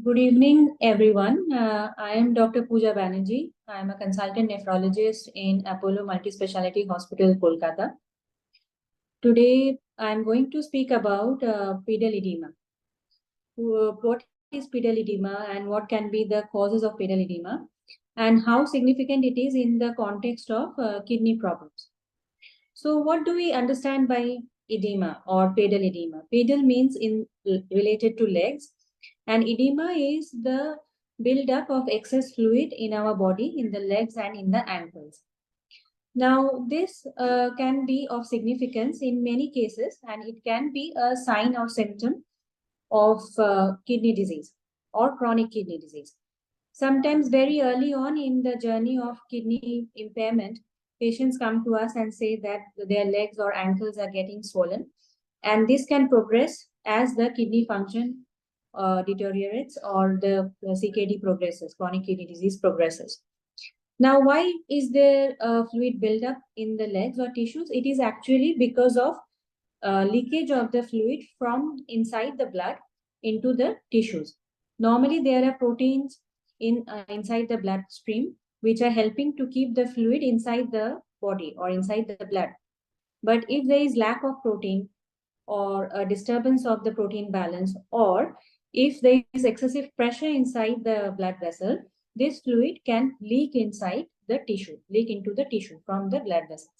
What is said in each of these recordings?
Good evening, everyone. I am Dr. Pooja Banerjee. I am a consultant nephrologist in Apollo Multispeciality Hospital, Kolkata. Today, I am going to speak about pedal edema. What is pedal edema and what can be the causes of pedal edema and how significant it is in the context of kidney problems. So, what do we understand by edema or pedal edema? Pedal means in related to legs, and edema is the buildup of excess fluid in our body, in the legs and in the ankles. Now, this can be of significance in many cases, and it can be a sign or symptom of kidney disease or chronic kidney disease. Sometimes, very early on in the journey of kidney impairment, patients come to us and say that their legs or ankles are getting swollen, and this can progress as the kidney function deteriorates or the CKD progresses, chronic kidney disease progresses. Now, why is there fluid buildup in the legs or tissues? It is actually because of leakage of the fluid from inside the blood into the tissues. Normally, there are proteins inside the bloodstream which are helping to keep the fluid inside the body or inside the blood. But if there is lack of protein or a disturbance of the protein balance, or if there is excessive pressure inside the blood vessel, this fluid can leak inside the tissue, leak into the tissue from the blood vessels.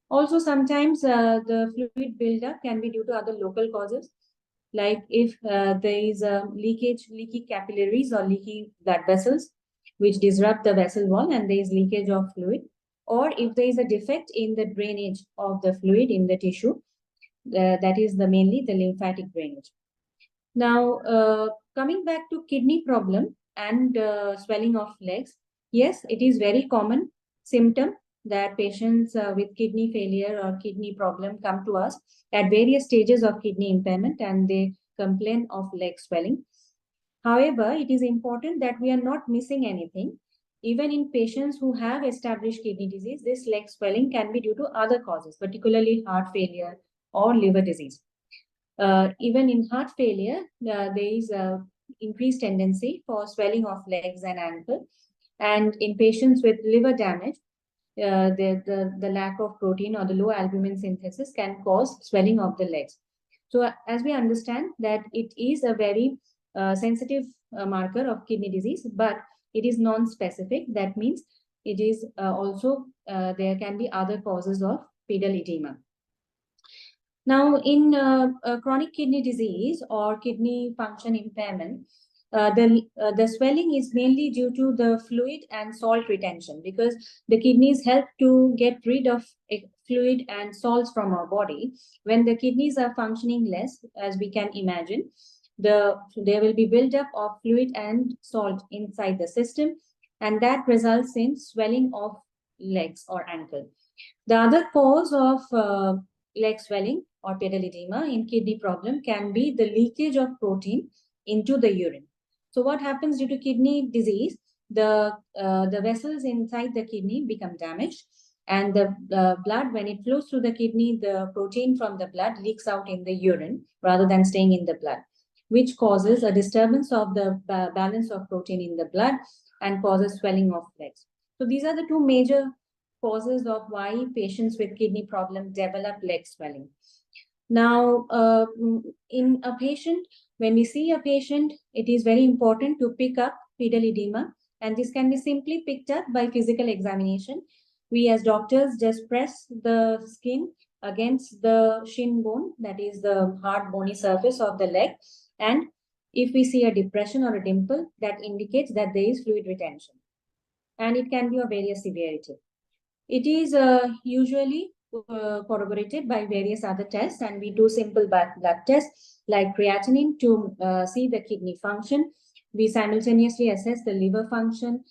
Also, sometimes the fluid buildup can be due to other local causes, like if there is a leaky capillaries or leaky blood vessels, which disrupt the vessel wall and there is leakage of fluid, or if there is a defect in the drainage of the fluid in the tissue, that is mainly the lymphatic drainage. Now, coming back to kidney problem and swelling of legs, yes, it is very common symptom that patients with kidney failure or kidney problem come to us at various stages of kidney impairment and they complain of leg swelling. However, it is important that we are not missing anything. Even in patients who have established kidney disease, this leg swelling can be due to other causes, particularly heart failure or liver disease. Even in heart failure, there is a increased tendency for swelling of legs and ankle. And in patients with liver damage, the lack of protein or the low albumin synthesis can cause swelling of the legs. So as we understand that it is a very sensitive marker of kidney disease, but it is non-specific. That means it is also, there can be other causes of pedal edema. Now, in chronic kidney disease or kidney function impairment, the swelling is mainly due to the fluid and salt retention because the kidneys help to get rid of fluid and salts from our body. When the kidneys are functioning less, as we can imagine, there will be buildup of fluid and salt inside the system, and that results in swelling of legs or ankle. The other cause of leg swelling or pedal edema in kidney problem can be the leakage of protein into the urine. So what happens due to kidney disease? The vessels inside the kidney become damaged, and the blood, when it flows through the kidney, the protein from the blood leaks out in the urine rather than staying in the blood, which causes a disturbance of the balance of protein in the blood and causes swelling of legs. So these are the two major causes of why patients with kidney problem develop leg swelling. Now, in a patient, when we see a patient, it is very important to pick up pedal edema, and this can be simply picked up by physical examination. We as doctors just press the skin against the shin bone, that is the hard bony surface of the leg, and if we see a depression or a dimple, that indicates that there is fluid retention, and it can be of various severity. It is usually corroborated by various other tests, and we do simple blood tests like creatinine to see the kidney function. We simultaneously assess the liver function.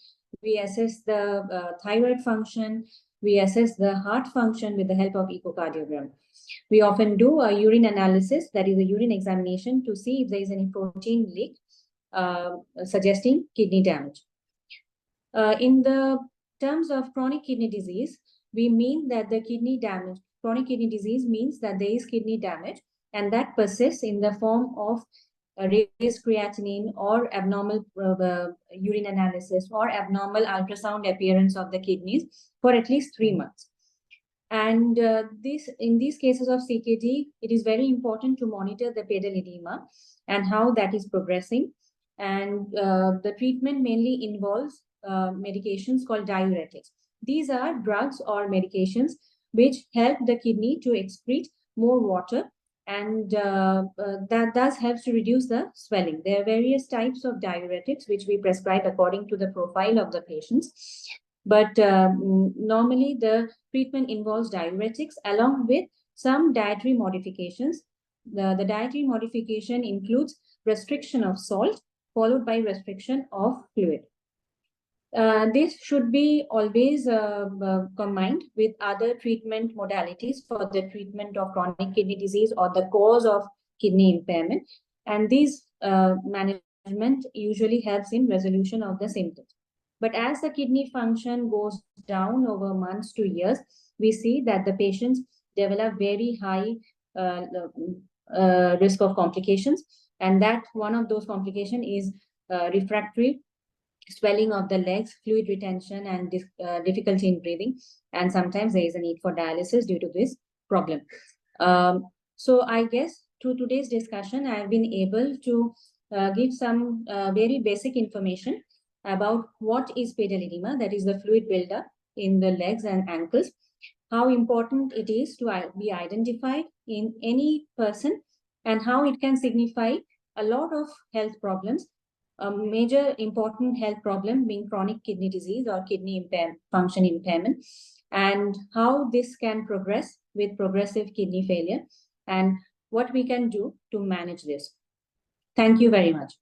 We assess the thyroid function. We assess the heart function with the help of echocardiogram. We often do a urine analysis, that is a urine examination, to see if there is any protein leak suggesting kidney damage. In the terms of chronic kidney disease, we mean that the kidney damage, chronic kidney disease means that there is kidney damage and that persists in the form of raised creatinine or abnormal urine analysis or abnormal ultrasound appearance of the kidneys for at least 3 months. And in these cases of CKD, it is very important to monitor the pedal edema and how that is progressing. And the treatment mainly involves medications called diuretics. These are drugs or medications which help the kidney to excrete more water, and that thus helps to reduce the swelling. There are various types of diuretics which we prescribe according to the profile of the patients. But normally the treatment involves diuretics along with some dietary modifications. The dietary modification includes restriction of salt followed by restriction of fluid. This should be always combined with other treatment modalities for the treatment of chronic kidney disease or the cause of kidney impairment. And these management usually helps in resolution of the symptoms. But as the kidney function goes down over months to years, we see that the patients develop very high risk of complications. And that one of those complications is refractory swelling of the legs, fluid retention, and difficulty in breathing. And sometimes there is a need for dialysis due to this problem. So I guess through today's discussion, I've been able to give some very basic information about what is pedal edema, that is the fluid buildup in the legs and ankles, how important it is to be identified in any person, and how it can signify a lot of health problems. A major important health problem being chronic kidney disease or kidney function impairment, and how this can progress with progressive kidney failure, and what we can do to manage this. Thank you very much.